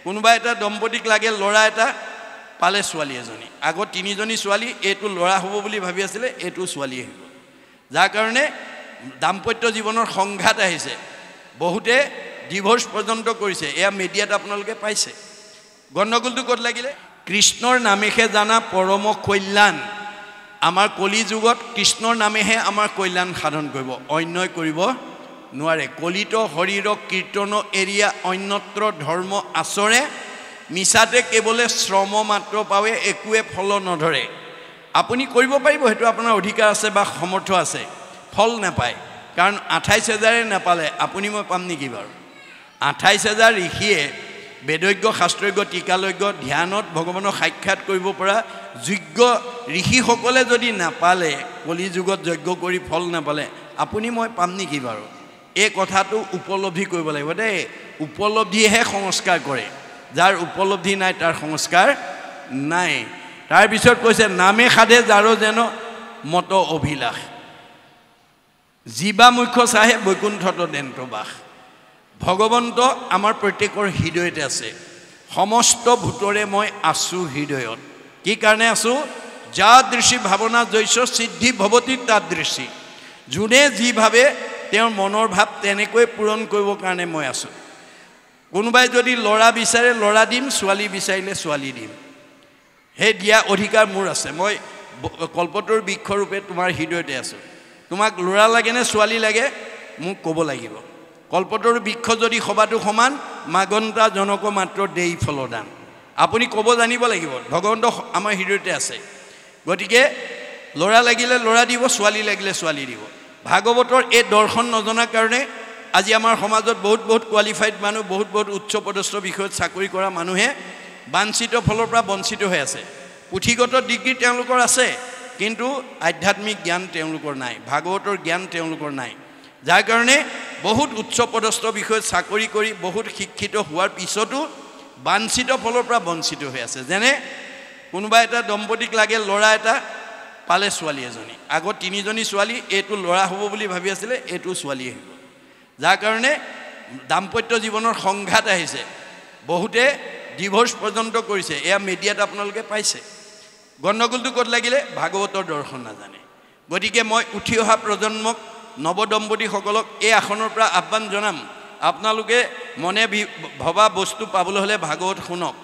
কোনোবা এটা দম্পতিক লাগে ল'ৰা এটা পালে ছোৱালী এজনী আগত তিনিজনী ছোৱালী এইটো ল'ৰা হ'ব বুলি ভাবি আছিলে এইটো ছোৱালী হ'ব যাৰ কাৰণে দাম্পত্য জীৱনৰ সংঘাত আহিছে বহুতে ডিভোৰ্স পৰ্যন্ত কৰিছে এয়া মিডিয়াত আপোনালোকে পাইছে গণ্ডগোলটো ক'ত লাগিলে কৃষ্ণৰ নামেহে জানা পৰম কল্যাণ আমাৰ কলি যুগত কৃষ্ণৰ নামেহে আমাৰ কল্যাণ সাধন কৰিব অন্যয় কৰিব নোৱাৰে কলিত শৰীৰ কীৰ্তন এৰিয়া অন্যত্ৰ ধৰ্ম আচৰে মিছাতে কেৱলে শ্ৰম মাত্ৰ পাৱে একোৱে ফল নধৰে আপুনি কৰিব পাৰিব হেতু আপোনাৰ অধিকাৰ আছে বা সমৰ্থ আছে ফল নাপায় কাৰণ 28000 নাপালে আপুনি মই পাম নেকি বাৰু 28000 ঋষিয়ে বেদজ্ঞ শাস্ত্ৰজ্ঞ টিকালজ্ঞ ধ্যানত ভগৱানক সাক্ষাৎ কৰিব পৰা যোগ্য ঋষিসকলে যদি নাপালে কলি যুগত যজ্ঞ কৰি ফল নাপালে আপুনি মই পাম নেকি বাৰু এই কথাটো উপলব্ধি কৰিব লাগিব দেই উপলব্ধিহে সংস্কাৰ কৰে যাৰ উপলব্ধি নাই তাৰ সংস্কাৰ নাই তাৰ পিছত কৈছে নামে সাধে যাৰো যেন মত অভিলাষ জীৱা মুখ্য চাহে বৈকুণ্ঠত দেন্তবাস ভগৱন্ত আমাৰ প্ৰত্যেকৰ হৃদয়তে আছে সমস্ত ভূতৰে মই আছো হৃদয়ত কি কাৰণে আছো যা দৃষ্টি ভাৱনা জৈস সিদ্ধি ভৱতি তাদৃশী যোনে যি ভাবে তেওঁৰ মনৰ ভাৱ তেনেকৈ পূৰণ কৰিবৰ কাৰণে মই আছো কোনোবাই যদি ল'ৰা বিচাৰে ল'ৰা দিম ছোৱালী বিচাৰিলে ছোৱালী দিম হে দিয়া অধিকাৰ মোৰ আছে মই কল্পতৰ বৃক্ষৰূপে তোমাৰ হৃদয়তে আছো তোমাক ল'ৰা লাগে নে ছোৱালী লাগে মোক ক'ব লাগিব কল্পতৰ বৃক্ষ যদি সবাটো সমান মাগন্তা জনক মাত্ৰ দেই ফলদান আপুনি ক'ব জানিব লাগিব ভগৱন্ত আমাৰ হৃদয়তে আছে গতিকে ল'ৰা লাগিলে ল'ৰা দিব ছোৱালী লাগিলে ছোৱালী দিব ভাগৱতৰ এই দৰ্শন নজনাৰ কাৰণে আজি আমাৰ সমাজত বহুত কোৱালিফাইড মানুহ বহুত উচ্চ পদস্থ বিষয়ত চাকৰি কৰা মানুহে বাঞ্ছিত ফলৰ পৰা বঞ্চিত হৈ আছে পুথিগত ডিগ্ৰী তেওঁলোকৰ আছে কিন্তু আধ্যাত্মিক জ্ঞান তেওঁলোকৰ নাই ভাগৱতৰ জ্ঞান তেওঁলোকৰ নাই যাৰ কাৰণে বহুত উচ্চ পদস্থ বিষয়ত চাকৰি কৰি বহুত শিক্ষিত হোৱাৰ পিছতো বাঞ্ছিত ফলৰ পৰা বঞ্চিত হৈ আছে যেনে কোনোবা এটা দম্পতিক লাগে ল'ৰা এটা পালে ছোৱালী এজনী আগত তিনিজনী ছোৱালী এইটো ল'ৰা হ'ব বুলি ভাবি আছিলে এইটো ছোৱালী হ'ব যাৰ কাৰণে দাম্পত্য জীৱনৰ সংঘাত আহিছে বহুতে ডিভোৰ্স পৰ্যন্ত কৰিছে এয়া মিডিয়াত আপোনালোকে পাইছে গণ্ডগোলটো ক'ত লাগিলে ভাগৱতৰ দৰ্শন নাজানে গতিকে মই উঠি অহা প্ৰজন্মক নৱদম্পতিসকলক এই আসনৰ পৰা আহ্বান জনাম আপোনালোকে মনে ভবা বস্তু পাবলৈ হ'লে ভাগৱত শুনক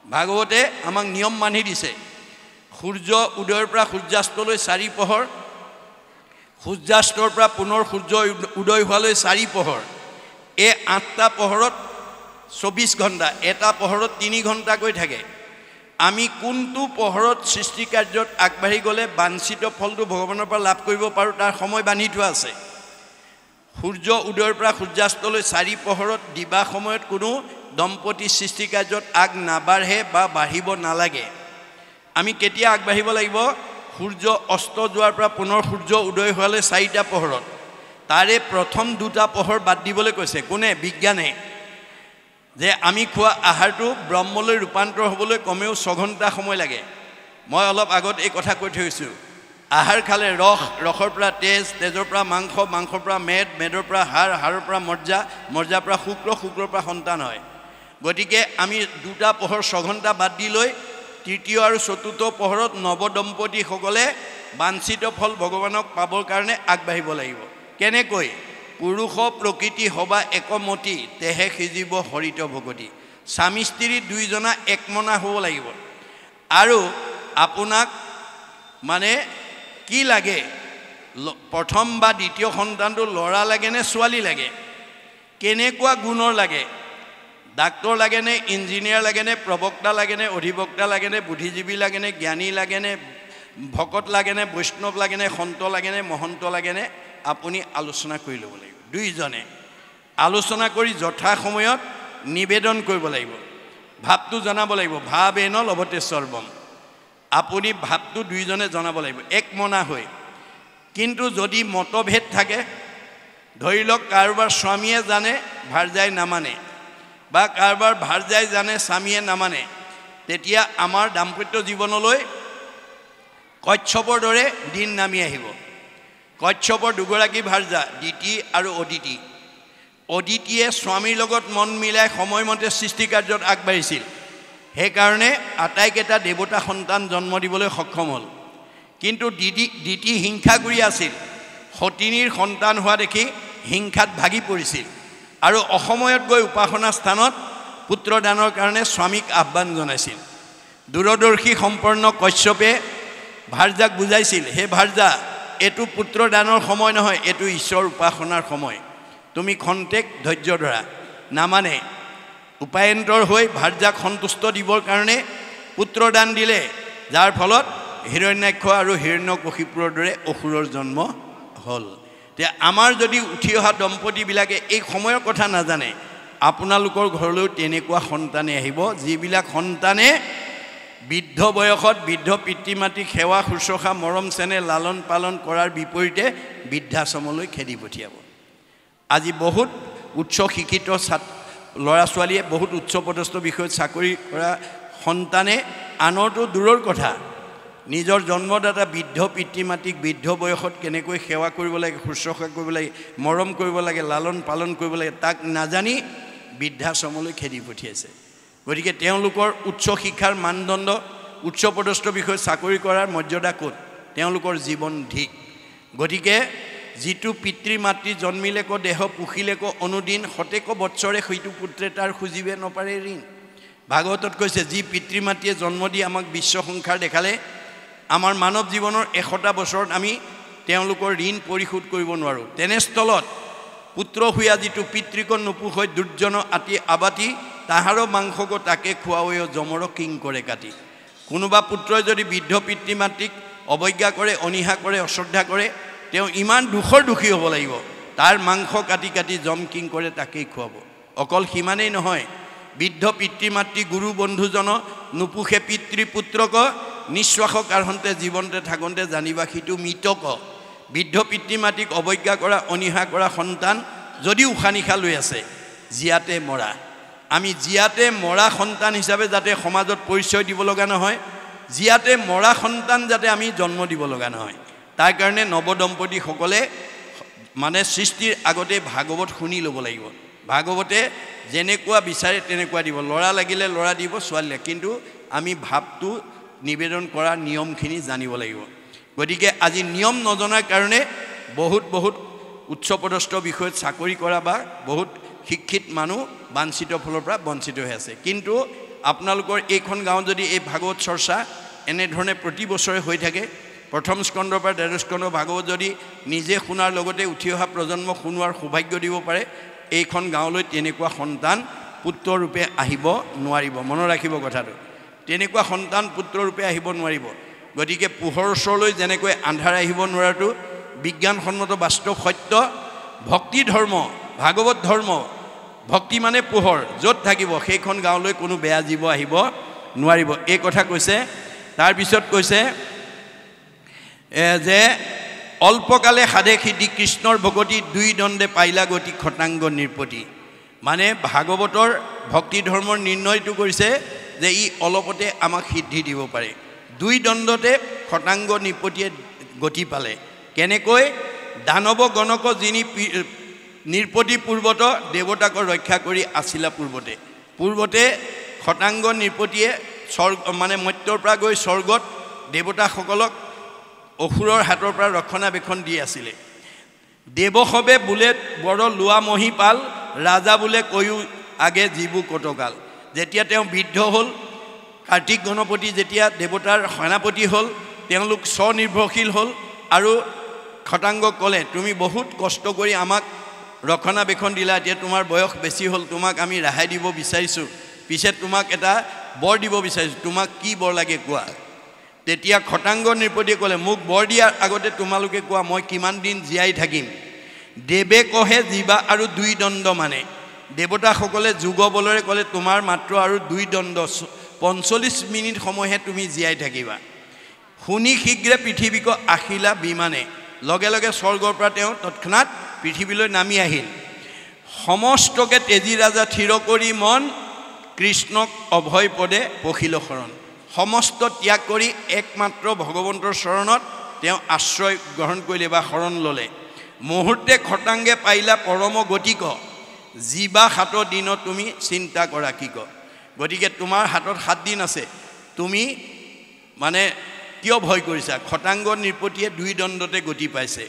ভাগৱতে আমাক নিয়ম মানি দিছে সূৰ্য উদয়ৰ পৰা সূৰ্যাস্তলৈ 4 পহৰ সূৰ্যাস্তৰ পৰা পুনৰ সূৰ্য উদয় হোৱালৈ 4 পহৰ এই 8টা পহৰত 24 ঘণ্টা এটা পহৰত 3 ঘণ্টাকৈ থাকে আমি কোনটো পহৰত সৃষ্টি কাৰ্যত আগবাঢ়ি গ'লে বাঞ্ছিত ফলটো ভগৱানৰ পৰা লাভ কৰিব পাৰোঁ তাৰ সময় বান্ধি থোৱা আছে সূৰ্য উদয়ৰ পৰা সূৰ্যাস্তলৈ 4 পহৰত দিবা সময়ত কোনো দম্পতি সৃষ্টি কাৰ্যত আগ নাবাঢ়ে বা বাঢ়িব নালাগে আমি কেতিয়া আগবাঢ়িব লাগিব সূৰ্য অস্ত যোৱাৰ পৰা পুনৰ সূৰ্য উদয় হোৱালৈ 4টা পহৰত তাৰে প্ৰথম 2টা পহৰ বাদ দিবলৈ কৈছে কোনে বিজ্ঞানে যে আমি খোৱা আহাৰটো ব্ৰহ্মলৈ ৰূপান্তৰ হ'বলৈ কমেও 6 ঘণ্টা সময় লাগে মই অলপ আগত এই কথা কৈ থৈছো আহাৰ খালে ৰসৰ পৰা তেজৰ পৰা মাংস মাংসৰ পৰা মেদৰ পৰা হাড়ৰ পৰা মজ্জাৰ পৰা শুক্ৰৰ পৰা সন্তান হয় গতিকে আমি 2টা পহৰ 6 ঘণ্টা বাদ দি লৈ তৃতীয় আৰু চতুৰ্থ পহৰত নৱদম্পতিসকলে বাঞ্ছিত ফল ভগৱানক পাবৰ কাৰণে আগবাঢ়িব লাগিব কেনেকৈ পুৰুষ প্ৰকৃতি হবা একমতি তেহে সিজিব হৰিত ভগতি স্বামী স্ত্ৰী দুইজনা একমনা হ'ব লাগিব আৰু আপোনাক মানে কি লাগে প্ৰথম বা দ্বিতীয় সন্তানটো ল'ৰা লাগে নে ছোৱালী লাগে কেনেকুৱা গুণৰ লাগে ডাক্তৰ লাগে নে ইঞ্জিনিয়াৰ লাগে নে প্ৰবক্তা লাগে নে অধিবক্তা লাগে নে বুদ্ধিজীৱী লাগে নে জ্ঞানী লাগে নে ভকত লাগে নে বৈষ্ণৱ লাগে নে সন্ত লাগে নে মহন্ত লাগে নে আপুনি আলোচনা কৰি ল'ব লাগিব দুইজনে আলোচনা কৰি যথা সময়ত নিবেদন কৰিব লাগিব ভাৱটো জনাব লাগিব ভাৱেন লভতে সৰ্বম আপুনি ভাৱটো দুইজনে জনাব লাগিব একমনা হৈ কিন্তু যদি মতভেদ থাকে ধৰি লওক কাৰোবাৰ স্বামীয়ে জানে ভাৰ্যাই নামানে বা কাৰোবাৰ ভাৰ্যাই জানে স্বামীয়ে নামানে তেতিয়া আমাৰ দাম্পত্য জীৱনলৈ কচ্ছপৰ দৰে দিন নামি আহিব কচ্ছপৰ দুগৰাকী ভাৰ্যা দিতি আৰু অদিতি অদিতিয়ে স্বামীৰ লগত মন মিলাই সময়মতে সৃষ্টি কাৰ্যত আগবাঢ়িছিল সেইকাৰণে আটাইকেইটা দেৱতা সন্তান জন্ম দিবলৈ সক্ষম হ'ল কিন্তু দিতি হিংসাগুৰি আছিল সতিনীৰ সন্তান হোৱা দেখি হিংসাত ভাগি পৰিছিল আৰু অসময়ত গৈ উপাসনা স্থানত পুত্ৰদানৰ কাৰণে স্বামীক আহ্বান জনাইছিল দূৰদৰ্শী সম্পন্ন কশ্যপে ভাৰ্যাক বুজাইছিল হে ভাৰ্যা এটো পুত্ৰদানৰ সময় নহয় এটো ঈশ্বৰ উপাসনাৰ সময় তুমি খন্তেক ধৈৰ্য ধৰা নামানে উপায়ন্তৰ হৈ ভাৰ্যাক সন্তুষ্ট দিবৰ কাৰণে পুত্ৰদান দিলে যাৰ ফলত হিৰণ্যাক্ষ আৰু হিৰণ্যকশিপুৰৰ দৰে অসুৰৰ জন্ম হ'ল তে আমাৰ যদি উঠি অহা দম্পতীবিলাকে এই সময়ৰ কথা নাজানে আপোনালোকৰ ঘৰলৈ তেনেকুৱা সন্তানে আহিব যিবিলাক সন্তানে বৃদ্ধ বয়সত বৃদ্ধ পিতৃ মাতৃক সেৱা শুশ্ৰূষা মৰম চেনেহ লালন পালন কৰাৰ বিপৰীতে বৃদ্ধাশ্ৰমলৈ খেদি পঠিয়াব আজি বহুত উচ্চ শিক্ষিত ল'ৰা ছোৱালীয়ে বহুত উচ্চ পদস্থ বিষয়ত চাকৰি কৰা সন্তানে আনৰতো দূৰৰ কথা নিজৰ জন্মদাতা বৃদ্ধ পিতৃ মাতৃক বৃদ্ধ বয়সত কেনেকৈ সেৱা কৰিব লাগে শুশ্ৰূষা কৰিব লাগে মৰম কৰিব লাগে লালন পালন কৰিব লাগে তাক নাজানি বৃদ্ধাশ্ৰমলৈ খেদি পঠিয়াইছে গতিকে তেওঁলোকৰ উচ্চ শিক্ষাৰ মানদণ্ড উচ্চ পদস্থ বিষয়ত চাকৰি কৰাৰ মৰ্যাদা ক'ত তেওঁলোকৰ জীৱন ধিক গতিকে যিটো পিতৃ মাতৃ জন্মিলেক দেহ পুখিলেক অনুদিন শতেক বৎসৰে সেইটো পুত্ৰে তাৰ খুজিবে নপাৰে ঋণ ভাগৱতত কৈছে যি পিতৃ মাতৃয়ে জন্ম দি আমাক বিশ্ব সংসাৰ দেখালে আমাৰ মানৱ জীৱনৰ 100টা বছৰত আমি তেওঁলোকৰ ঋণ পৰিশোধ কৰিব নোৱাৰোঁ তেনেস্থলত পুত্ৰ হোৱা যিটো পিতৃকণ নুপুষৈ দুৰ্জন আতি আবাতি তাহাৰো মাংসক তাকে খুৱাওৱে জমৰ কিং কৰে কাটি কোনোবা পুত্ৰই যদি বৃদ্ধ পিতৃ মাতৃক অৱজ্ঞা কৰে অনিহা কৰে অশ্ৰদ্ধা কৰে তেওঁ ইমান দুখী হ'ব লাগিব তাৰ মাংস কাটি কাটি জম কিং কৰে তাকেই খুৱাব অকল সিমানেই নহয় বৃদ্ধ পিতৃ মাতৃ গুৰু বন্ধুজন নুপুষে পিতৃ পুত্ৰক নিশ্বাস কাঢ়ন্তে জীৱনতে থাকন্তে জানিবা সিটো মৃতক বৃদ্ধ পিতৃ মাতৃক অৱজ্ঞা কৰা অনিহা কৰা সন্তান যদি উশাহ নিশাহ লৈ আছে জীয়াতে মৰা আমি জীয়াতে মৰা সন্তান হিচাপে যাতে সমাজত পৰিচয় দিব লগা নহয় জীয়াতে মৰা সন্তান যাতে আমি জন্ম দিব লগা নহয় তাৰ কাৰণে নৱদম্পতীসকলে মানে সৃষ্টিৰ আগতে ভাগৱত শুনি ল'ব লাগিব ভাগৱতে যেনেকুৱা বিচাৰে তেনেকুৱা দিব ল'ৰা লাগিলে ল'ৰা দিব ছোৱালী কিন্তু আমি ভাৱটো নিবেদন কৰা নিয়মখিনি জানিব লাগিব গতিকে আজি নিয়ম নজনাৰ কাৰণে বহুত উচ্চ পদস্থ বিষয়ত চাকৰি কৰা বা বহুত শিক্ষিত মানুহ বাঞ্ছিত ফলৰ পৰা বঞ্চিত হৈ আছে কিন্তু আপোনালোকৰ এইখন গাঁৱত যদি এই ভাগৱত চৰ্চা এনেধৰণে প্ৰতি বছৰে হৈ থাকে প্ৰথম স্কন্ধৰ পৰা 13 স্কন্ধ ভাগৱত যদি নিজে শুনাৰ লগতে উঠি অহা প্ৰজন্মক শুনোৱাৰ সৌভাগ্য দিব পাৰে এইখন গাঁৱলৈ তেনেকুৱা সন্তান পুত্ৰৰূপে আহিব নোৱাৰিব মনত ৰাখিব কথাটো তেনেকুৱা সন্তান পুত্ৰৰূপে আহিব নোৱাৰিব গতিকে পোহৰ ওচৰলৈ যেনেকৈ আন্ধাৰ আহিব নোৱাৰাটো বিজ্ঞানসন্মত বাস্তৱ সত্য ভক্তি ধৰ্ম ভাগৱত ধৰ্ম ভক্তি মানে পোহৰ য'ত থাকিব সেইখন গাঁৱলৈ কোনো বেয়া জীৱ আহিব নোৱাৰিব এই কথা কৈছে তাৰপিছত কৈছে যে অল্পকালে সাধে সিদ্ধি কৃষ্ণৰ ভগতি দুই দণ্ডে পাইলা গতি খটাংগ নিৰ্পতি মানে ভাগৱতৰ ভক্তি ধৰ্মৰ নিৰ্ণয়টো কৰিছে যে ই অলপতে আমাক সিদ্ধি দিব পাৰে দুই দণ্ডতে খটাংগ নিৰ্পতিয়ে গতি পালে কেনেকৈ দানৱ গণক যিনি নিৰ্পতি পূৰ্বত দেৱতাক ৰক্ষা কৰি আছিলা পূৰ্বতে খটাংগ নিৰ্পতিয়ে স্বৰ্গ মানে মৰ্ত্যৰ পৰা গৈ স্বৰ্গত দেৱতাসকলক অসুৰৰ হাতৰ পৰা ৰক্ষণাবেক্ষণ দি আছিলে দেৱসবে বোলে বৰ লোৱা মহিপাল ৰাজা বোলে কৈও আগে জীবু কটকাল যেতিয়া তেওঁ বৃদ্ধ হ'ল কাৰ্তিক গণপতি যেতিয়া দেৱতাৰ সেনাপতি হ'ল তেওঁলোক স্বনিৰ্ভৰশীল হ'ল আৰু খটাংগক ক'লে তুমি বহুত কষ্ট কৰি আমাক ৰক্ষণাবেক্ষণ দিলা এতিয়া তোমাৰ বয়স বেছি হ'ল তোমাক আমি ৰেহাই দিব বিচাৰিছোঁ পিছে তোমাক এটা বৰ দিব বিচাৰিছোঁ তোমাক কি বৰ লাগে কোৱা তেতিয়া খটাংগ নিৰ্পতিয়ে ক'লে মোক বৰ দিয়াৰ আগতে তোমালোকে কোৱা মই কিমান দিন জীয়াই থাকিম দেৱে কহে জীৱা আৰু দুই দণ্ড মানে দেৱতাসকলে যুগ বলৰে ক'লে তোমাৰ মাত্ৰ আৰু দুই দণ্ড 45 মিনিট সময়হে তুমি জীয়াই থাকিবা শুনি শীঘ্ৰে পৃথিৱীক আহিলা বিমানে লগে লগে স্বৰ্গৰ পৰা তেওঁ তৎক্ষণাৎ পৃথিৱীলৈ নামি আহিল সমস্তকে তেজী ৰাজা থিৰ কৰি মন কৃষ্ণক অভয় পদে পখিল শৰণ সমস্ত ত্যাগ কৰি একমাত্ৰ ভগৱন্তৰ চৰণত তেওঁ আশ্ৰয় গ্ৰহণ কৰিলে বা শৰণ ল'লে মুহূৰ্তে খটাংগে পাইলা পৰম গতিক জিবা 7 দিনত তুমি চিন্তা কৰা কি ক গতিকে তোমাৰ হাতত 7 দিন আছে তুমি মানে কিয় ভয় কৰিছা খটাংগ নিৰপতিয়ে 2 দণ্ডতে গতি পাইছে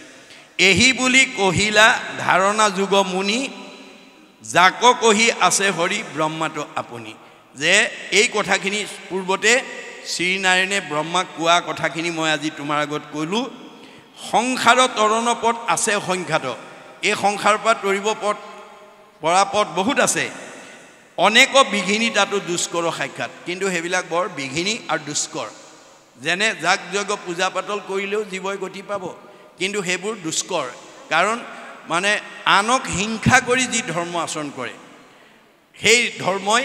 এহি বুলি কহিলা ধাৰণা যুগ মুনি যাক কহি আছে হৰি ব্ৰহ্মাটো আপুনি যে এই কথাখিনি পূৰ্বতে শ্ৰীনাৰায়ণে ব্ৰহ্মাক কোৱা কথাখিনি মই আজি তোমাৰ আগত কৈলো সংসাৰ তৰণ পথ আছে সংখ্যাত এই সংসাৰৰ পৰা তৰিব পথ পৰাপথ বহুত আছে অনেক বিঘিনী তাতো দুষ্কৰ সাক্ষাৎ কিন্তু হেবিলাক বৰ বিঘিনী আৰু দুষ্কৰ যেনে যাগ যজ্ঞ পূজা পাতল কৰিলেও জীৱই গতি পাব কিন্তু হেবোৰ দুষ্কৰ কাৰণ মানে আনক হিংসা কৰি যি ধৰ্ম আচৰণ কৰে সেই ধৰ্মই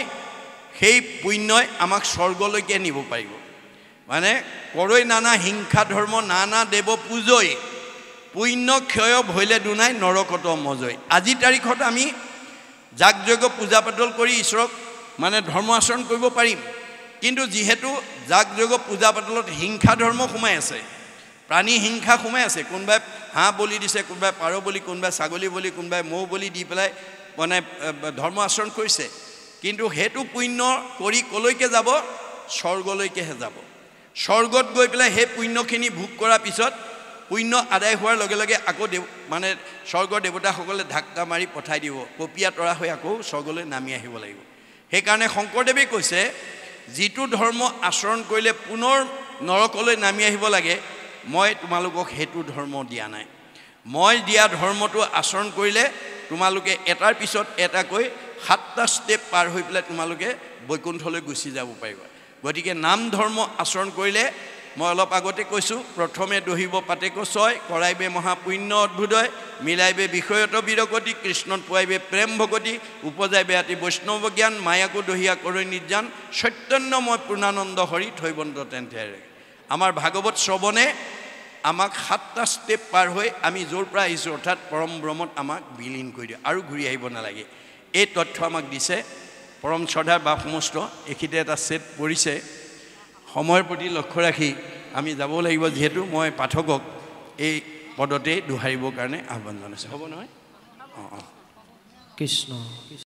সেই পুণ্যই আমাক স্বৰ্গলৈকে নিব পাৰিব মানে কৰৈ নানা হিংসা ধৰ্ম নানা দেৱ পূজয় পুণ্য ক্ষয় ভৈলে দুনাই নৰকত মজয় আজি তাৰিখত আমি যাগ যজ্ঞ পূজা পাতল কৰি ঈশ্বৰক মানে ধৰ্ম আচৰণ কৰিব পাৰিম কিন্তু যেহেতু যাগ যজ্ঞ পূজা পাতলত হিংসা ধৰ্ম সোমাই আছে প্ৰাণী হিংসা সোমাই আছে কোনোবাই হাঁহ বলি দিছে কোনোবাই পাৰ বলি কোনোবাই ছাগলী বলি কোনোবাই মৌ বলি দি পেলাই মানে ধৰ্ম আচৰণ কৰিছে কিন্তু হেতু পুণ্য কৰি কলৈকে যাব স্বৰ্গলৈকেহে যাব স্বৰ্গত গৈ পেলাই হে পুণ্যখিনি ভোগ কৰাৰ পিছত পুণ্য আদায় হোৱাৰ লগে লগে আকৌ মানে স্বৰ্গৰ দেৱতাসকলে ধাক্কা মাৰি পঠাই দিব পপিয়া তৰা হৈ আকৌ স্বৰ্গলৈ নামি আহিব লাগিব সেইকাৰণে শংকৰদেৱে কৈছে যিটো ধৰ্ম আচৰণ কৰিলে পুনৰ নৰকলৈ নামি আহিব লাগে মই তোমালোকক হেতু ধৰ্ম দিয়া নাই মই দিয়া ধৰ্মটো আচৰণ কৰিলে তোমালোকে এটাৰ পিছত এটাকৈ 7টা ষ্টেপ পাৰ হৈ পেলাই তোমালোকে বৈকুণ্ঠলৈ গুচি যাব পাৰিবা গতিকে নাম ধৰ্ম আচৰণ কৰিলে মই অলপ আগতে কৈছো প্ৰথমে দহিব পাতেক ছয় কৰাইবে মহাপুণ্য অদ্ভুতয় মিলাইবে বিষয়ত বিৰকতি কৃষ্ণত পোৱাইবে প্ৰেম ভগতি উপজাইবে আতি বৈষ্ণৱ জ্ঞান মায়াকো দহিয়া কৰি নিৰ্জান চৈতন্যময় পূৰ্ণানন্দ হৰি থৈবন্ত তেন্তে আমাৰ ভাগৱত শ্ৰৱণে আমাক 7টা ষ্টেপ পাৰ হৈ আমি য'ৰ পৰা আহিছোঁ অৰ্থাৎ পৰম ব্ৰহ্মত আমাক বিলীন কৰি দিয়ে আৰু ঘূৰি আহিব নালাগে এই তথ্য আমাক দিছে পৰম শ্ৰদ্ধাৰ বাপ সমস্ত এখিতে এটা ছেট পৰিছে সময়ৰ প্ৰতি লক্ষ্য ৰাখি আমি যাব লাগিব যেহেতু মই পাঠকক এই পদতে দোহাৰিবৰ কাৰণে আহ্বান জনাইছোঁ হ'ব নহয় অঁ কৃষ্ণ